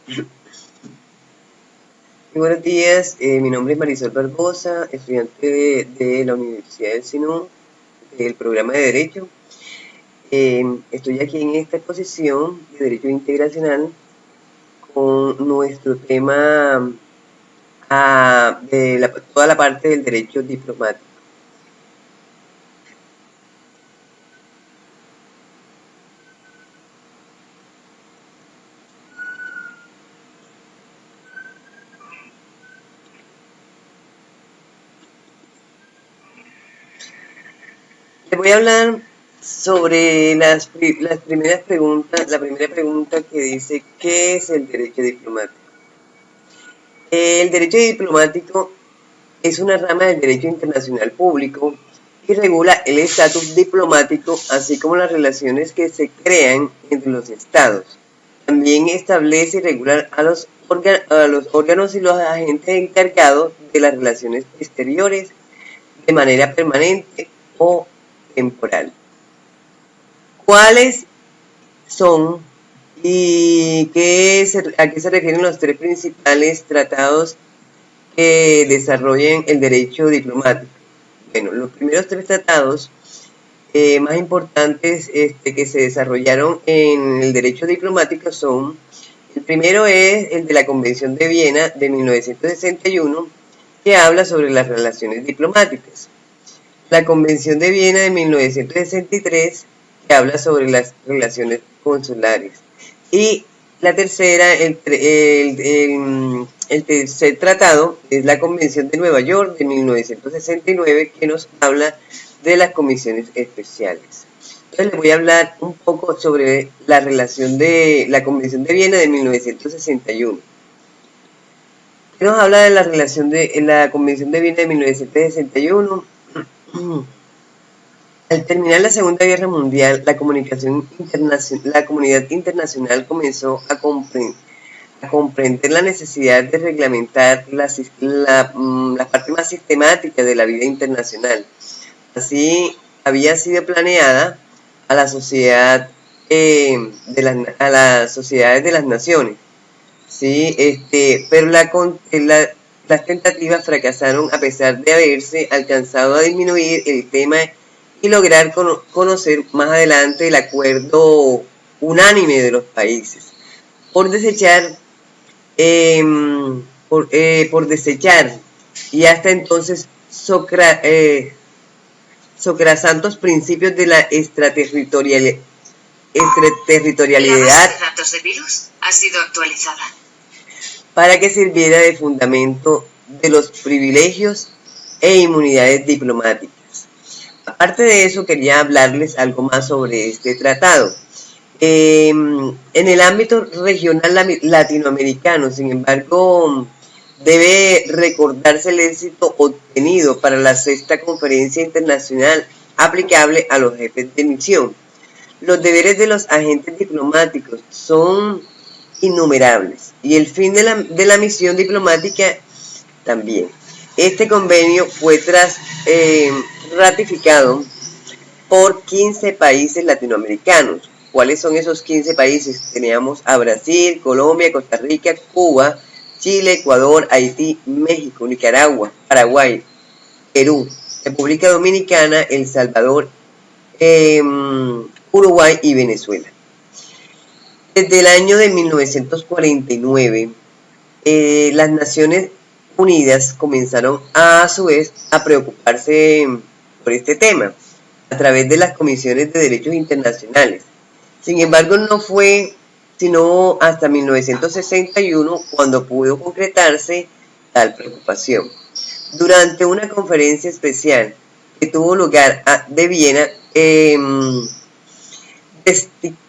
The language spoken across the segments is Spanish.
Muy buenos días, mi nombre es Marisol Barbosa, estudiante de la Universidad del SINU, del programa de Derecho. Estoy aquí en esta exposición de Derecho Integracional con nuestro tema de toda la parte del derecho diplomático. Les voy a hablar sobre las primeras preguntas. La primera pregunta que dice, ¿qué es el derecho diplomático? El derecho diplomático es una rama del derecho internacional público y regula el estatus diplomático, así como las relaciones que se crean entre los estados. También establece y regula a los órganos y los agentes encargados de las relaciones exteriores de manera permanente o temporal. ¿Cuáles son y a qué se refieren los tres principales tratados que desarrollen el derecho diplomático? Bueno, los primeros tres tratados más importantes que se desarrollaron en el derecho diplomático son: el primero es el de la Convención de Viena de 1961, que habla sobre las relaciones diplomáticas. La Convención de Viena de 1963, que habla sobre las relaciones consulares. Y la tercera, el tercer tratado es la Convención de Nueva York de 1969, que nos habla de las comisiones especiales. Entonces les voy a hablar un poco sobre la relación de la Convención de Viena de 1961. ¿Qué nos habla de la relación de la Convención de Viena de 1961? Al terminar la Segunda Guerra Mundial, la comunidad internacional comenzó a comprender la necesidad de reglamentar la parte más sistemática de la vida internacional. Así había sido planeada a la sociedad a las sociedades de las naciones, ¿sí? Pero las tentativas fracasaron a pesar de haberse alcanzado a disminuir el tema y lograr conocer más adelante el acuerdo unánime de los países por desechar y hasta entonces sacrosantos principios de la extraterritorialidad. La base de datos de virus ha sido actualizada para que sirviera de fundamento de los privilegios e inmunidades diplomáticas. Aparte de eso, quería hablarles algo más sobre este tratado. En el ámbito regional latinoamericano, sin embargo, debe recordarse el éxito obtenido para la sexta conferencia internacional aplicable a los jefes de misión. Los deberes de los agentes diplomáticos son innumerables y el fin de la misión diplomática también. Este convenio fue ratificado por 15 países latinoamericanos. ¿Cuáles son esos 15 países? Teníamos a Brasil, Colombia, Costa Rica, Cuba, Chile, Ecuador, Haití, México, Nicaragua, Paraguay, Perú, República Dominicana, El Salvador, Uruguay y Venezuela. Desde el año de 1949, las Naciones Unidas comenzaron a su vez a preocuparse por este tema a través de las comisiones de derechos internacionales. Sin embargo, no fue sino hasta 1961 cuando pudo concretarse tal preocupación. Durante una conferencia especial que tuvo lugar de Viena,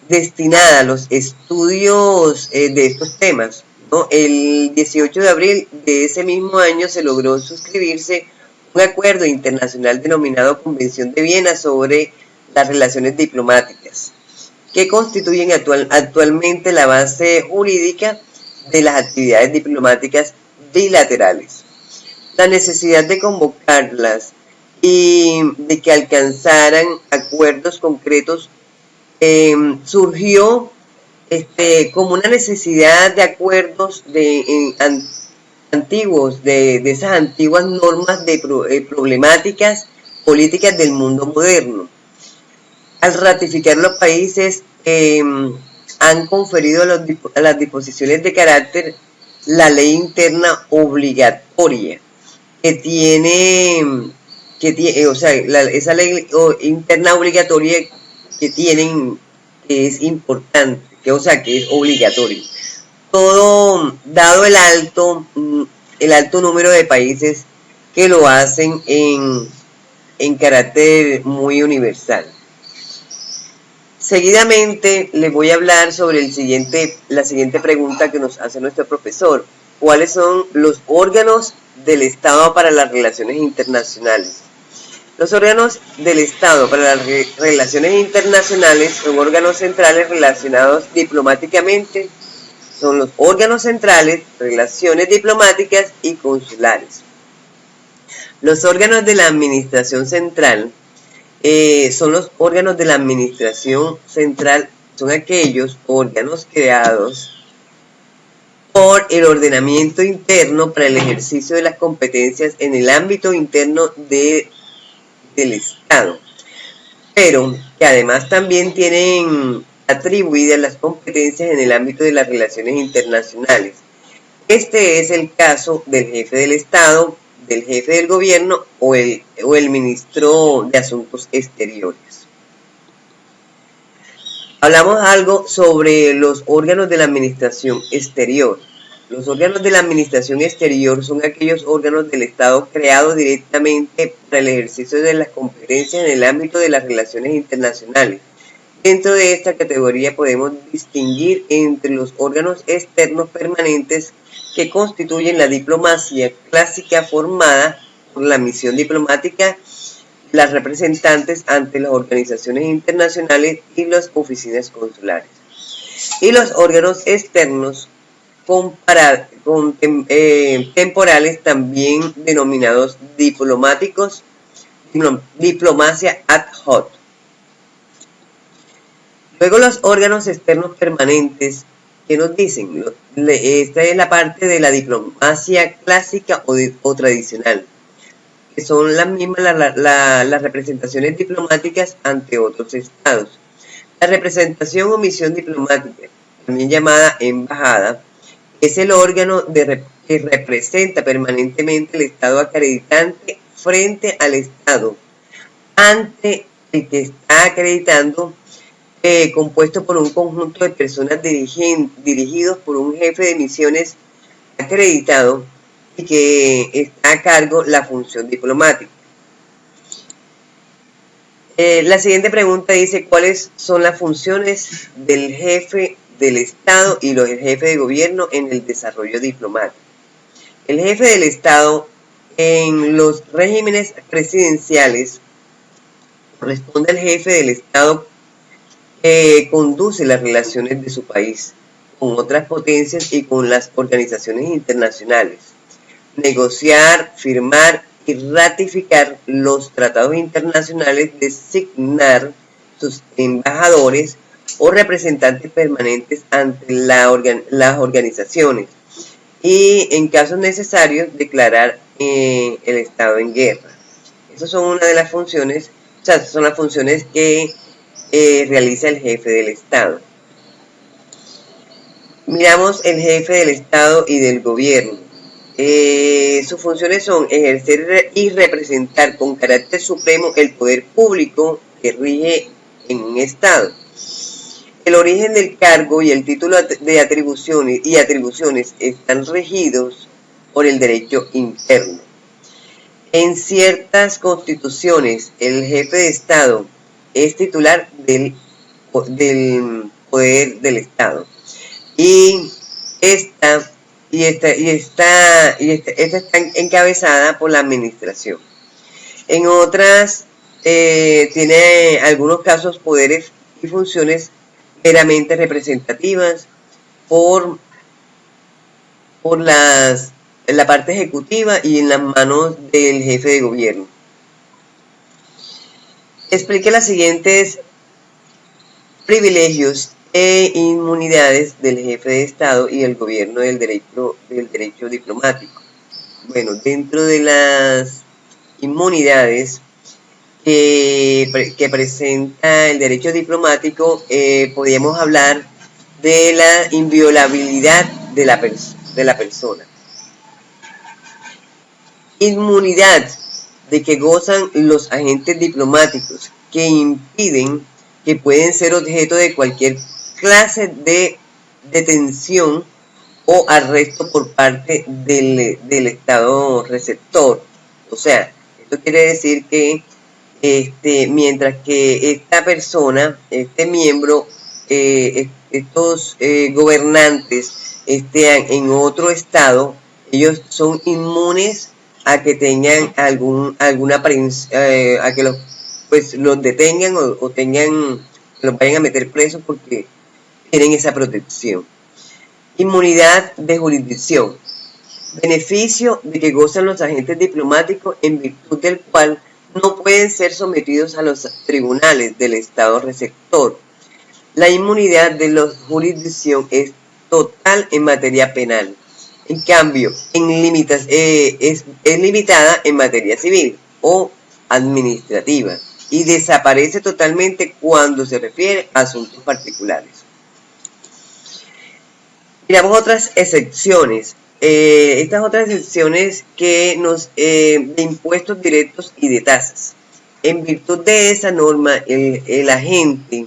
destinada a los estudios de estos temas, ¿no? El 18 de abril de ese mismo año se logró suscribirse un acuerdo internacional denominado Convención de Viena sobre las relaciones diplomáticas, que constituyen actualmente la base jurídica de las actividades diplomáticas bilaterales. La necesidad de convocarlas y de que alcanzaran acuerdos concretos surgió como una necesidad de acuerdos antiguos, de esas antiguas normas de problemáticas políticas del mundo moderno. Al ratificar los países han conferido a las disposiciones de carácter la ley interna obligatoria que tiene, o sea, esa ley interna obligatoria que tienen, que es importante, que es obligatorio. Todo dado el alto número de países que lo hacen en carácter muy universal. Seguidamente les voy a hablar sobre la siguiente pregunta que nos hace nuestro profesor. ¿Cuáles son los órganos del Estado para las relaciones internacionales? Los órganos del Estado para las relaciones internacionales son órganos centrales relacionados diplomáticamente. Son los órganos centrales, relaciones diplomáticas y consulares. Los órganos de la administración central son los órganos de la administración central, son aquellos órganos creados por el ordenamiento interno para el ejercicio de las competencias en el ámbito interno del Estado, pero que además también tienen atribuidas las competencias en el ámbito de las relaciones internacionales. Este es el caso del jefe del Estado, del jefe del gobierno o el ministro de Asuntos Exteriores. Hablamos algo sobre los órganos de la administración exterior. Los órganos de la administración exterior son aquellos órganos del Estado creados directamente para el ejercicio de las competencias en el ámbito de las relaciones internacionales. Dentro de esta categoría podemos distinguir entre los órganos externos permanentes que constituyen la diplomacia clásica formada por la misión diplomática, las representantes ante las organizaciones internacionales y las oficinas consulares. Y los órganos externos temporales, también denominados diplomáticos, diplomacia ad hoc. Luego los órganos externos permanentes, ¿qué nos dicen? Esta es la parte de la diplomacia clásica o tradicional, que son las mismas las representaciones diplomáticas ante otros estados. La representación o misión diplomática, también llamada embajada, es el órgano que representa permanentemente el estado acreditante frente al estado ante el que está acreditando, compuesto por un conjunto de personas dirigidos por un jefe de misiones acreditado y que está a cargo la función diplomática. La siguiente pregunta dice: ¿cuáles son las funciones del jefe del Estado y los jefes de gobierno en el desarrollo diplomático? El jefe del Estado en los regímenes presidenciales corresponde al jefe del Estado que conduce las relaciones de su país con otras potencias y con las organizaciones internacionales, negociar, firmar y ratificar los tratados internacionales, designar sus embajadores o representantes permanentes ante las organizaciones y, en casos necesarios, declarar el estado en guerra. Esas son una de las funciones, son las funciones que realiza el jefe del Estado. Miramos el jefe del Estado y del gobierno. Sus funciones son ejercer y representar con carácter supremo el poder público que rige en un Estado. El origen del cargo y el título de atribuciones están regidos por el derecho interno. En ciertas constituciones, el jefe de Estado es titular del poder del Estado y esta está encabezada por la administración. En otras tiene algunos casos poderes y funciones meramente representativas por la parte ejecutiva y en las manos del jefe de gobierno. Explique los siguientes privilegios e inmunidades del jefe de Estado y el gobierno del derecho diplomático. Bueno, dentro de las inmunidades que presenta el derecho diplomático, podríamos hablar de la inviolabilidad de la persona. Inmunidad de que gozan los agentes diplomáticos, que impiden que pueden ser objeto de cualquier clase de detención o arresto por parte del Estado receptor. O sea, esto quiere decir que mientras que esta persona, este miembro, estos gobernantes estén en otro estado, ellos son inmunes a que tengan alguna apariencia, a que los detengan o tengan, los vayan a meter presos porque tienen esa protección. Inmunidad de jurisdicción. Beneficio de que gozan los agentes diplomáticos en virtud del cual no pueden ser sometidos a los tribunales del Estado receptor. La inmunidad de la jurisdicción es total en materia penal. En cambio, es limitada en materia civil o administrativa y desaparece totalmente cuando se refiere a asuntos particulares. Miramos otras excepciones. Estas otras excepciones de impuestos directos y de tasas. En virtud de esa norma, el agente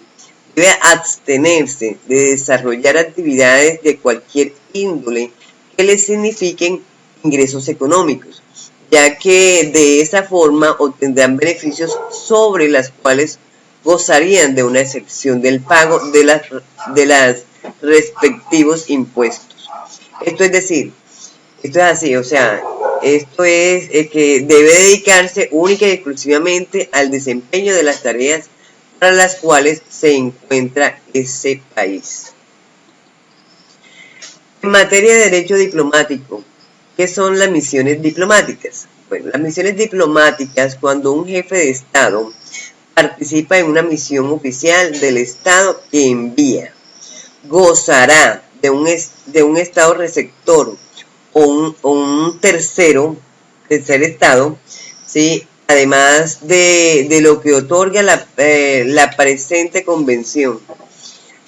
debe abstenerse de desarrollar actividades de cualquier índole que le signifiquen ingresos económicos, ya que de esa forma obtendrán beneficios sobre las cuales gozarían de una excepción del pago de las respectivos impuestos. Esto es decir, esto es así, o sea, esto es que debe dedicarse única y exclusivamente al desempeño de las tareas para las cuales se encuentra ese país. En materia de derecho diplomático, ¿qué son las misiones diplomáticas? Bueno, las misiones diplomáticas, cuando un jefe de Estado participa en una misión oficial del Estado que envía, gozará de un Estado receptor o un tercer Estado, ¿sí? Además de lo que otorga la presente convención,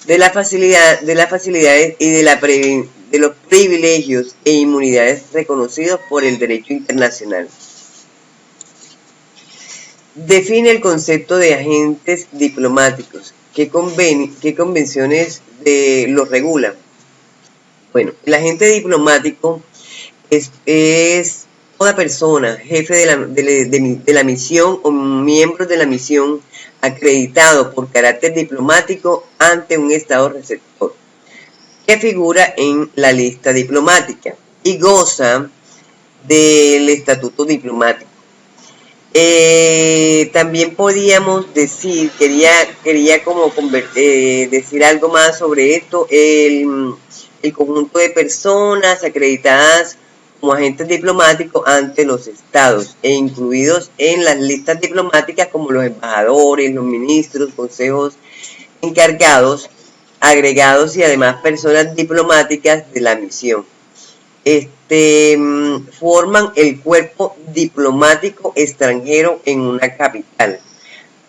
de las facilidades y de los privilegios e inmunidades reconocidos por el derecho internacional. Define el concepto de agentes diplomáticos. ¿Qué convenciones los regulan? Bueno, el agente diplomático es toda persona, jefe de la misión o miembro de la misión acreditado por carácter diplomático ante un Estado receptor, que figura en la lista diplomática y goza del estatuto diplomático. También podíamos decir, quería como decir algo más sobre esto, el conjunto de personas acreditadas como agentes diplomáticos ante los estados e incluidos en las listas diplomáticas como los embajadores, los ministros, consejos encargados, agregados y además personas diplomáticas de la misión. Forman el cuerpo diplomático extranjero en una capital,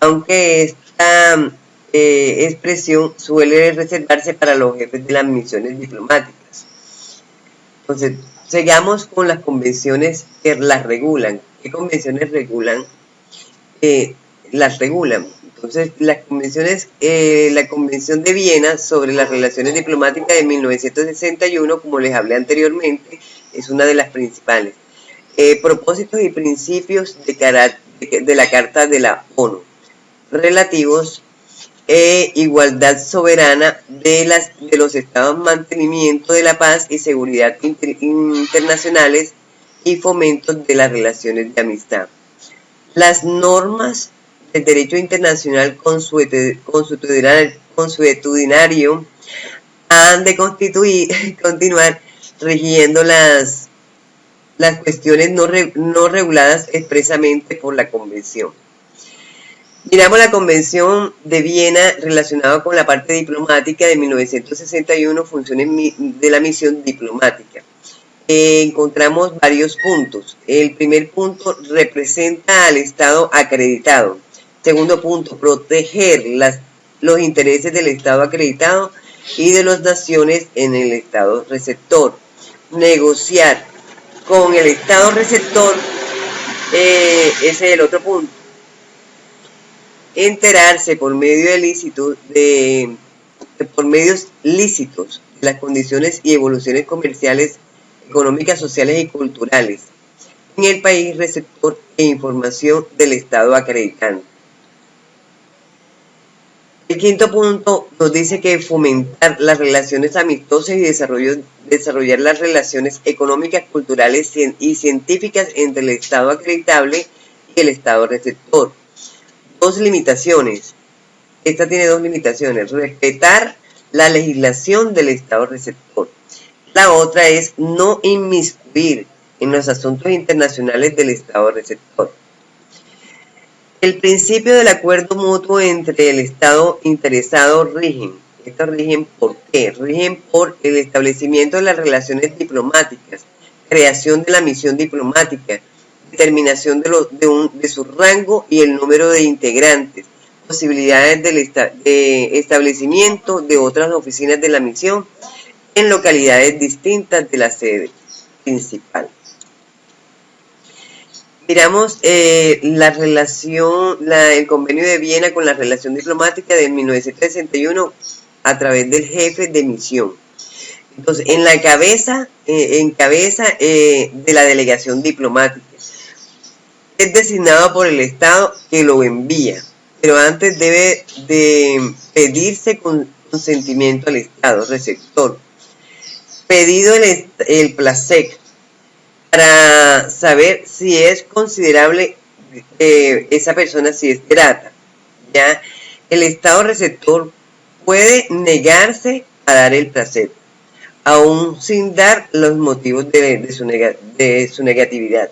aunque esta expresión suele reservarse para los jefes de las misiones diplomáticas. Entonces, sigamos con las convenciones que las regulan. ¿Qué convenciones regulan? Las regulan. Entonces, las convenciones, la Convención de Viena sobre las relaciones diplomáticas de 1961, como les hablé anteriormente, es una de las principales. Propósitos y principios de la Carta de la ONU, relativos igualdad soberana de los estados, mantenimiento de la paz y seguridad internacionales y fomento de las relaciones de amistad. Las normas del derecho internacional consuetudinario han de continuar rigiendo las cuestiones no reguladas expresamente por la Convención. Miramos la Convención de Viena relacionada con la parte diplomática de 1961, funciones de la misión diplomática. Encontramos varios puntos. El primer punto representa al Estado acreditado. Segundo punto, proteger los intereses del Estado acreditado y de las naciones en el Estado receptor. Negociar con el Estado receptor, ese es el otro punto. Enterarse por medio por medios lícitos de las condiciones y evoluciones comerciales, económicas, sociales y culturales en el país receptor e información del Estado acreditante. El quinto punto nos dice que fomentar las relaciones amistosas y desarrollar las relaciones económicas, culturales y científicas entre el Estado acreditable y el Estado receptor. Dos limitaciones. Esta tiene dos limitaciones. Respetar la legislación del Estado receptor. La otra es no inmiscuir en los asuntos internacionales del Estado receptor. El principio del acuerdo mutuo entre el Estado interesado rigen. Estos rigen ¿por qué? Rigen por el establecimiento de las relaciones diplomáticas, creación de la misión diplomática, determinación de su rango y el número de integrantes, posibilidades de establecimiento de otras oficinas de la misión en localidades distintas de la sede principal. Miramos el convenio de Viena con la relación diplomática de 1961 a través del jefe de misión. Entonces, encabeza de la delegación diplomática. Es designado por el Estado que lo envía, pero antes debe de pedirse consentimiento al Estado receptor. Pedido el PLACEC para saber si es considerable esa persona, si es grata. ¿Ya? El Estado receptor puede negarse a dar el PLACEC, aún sin dar los motivos de su negatividad.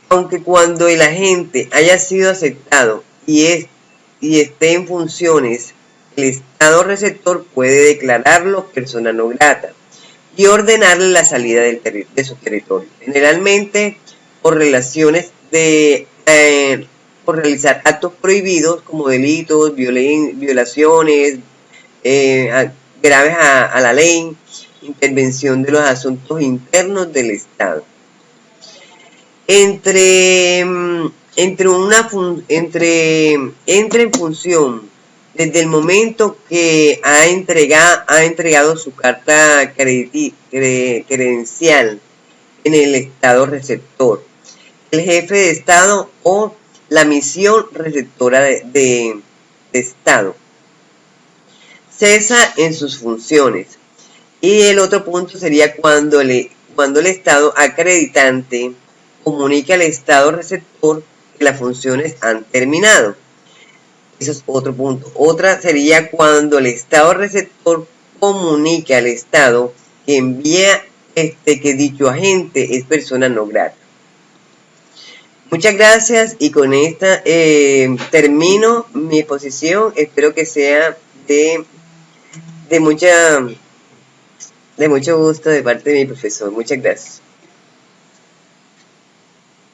Aunque cuando el agente haya sido aceptado y esté en funciones, el Estado receptor puede declararlo persona no grata y ordenarle la salida de su territorio, generalmente por por realizar actos prohibidos como delitos, violaciones graves a la ley, intervención de los asuntos internos del Estado. Entra en función desde el momento que ha entregado su carta credencial en el Estado receptor, el jefe de Estado o la misión receptora de Estado. Cesa en sus funciones. Y el otro punto sería cuando el Estado acreditante comunica al Estado receptor que las funciones han terminado. Eso es otro punto. Otra sería cuando el Estado receptor comunica al Estado que envía que dicho agente es persona no grata. Muchas gracias y con esta termino mi exposición. Espero que sea de mucho gusto de parte de mi profesor. Muchas gracias.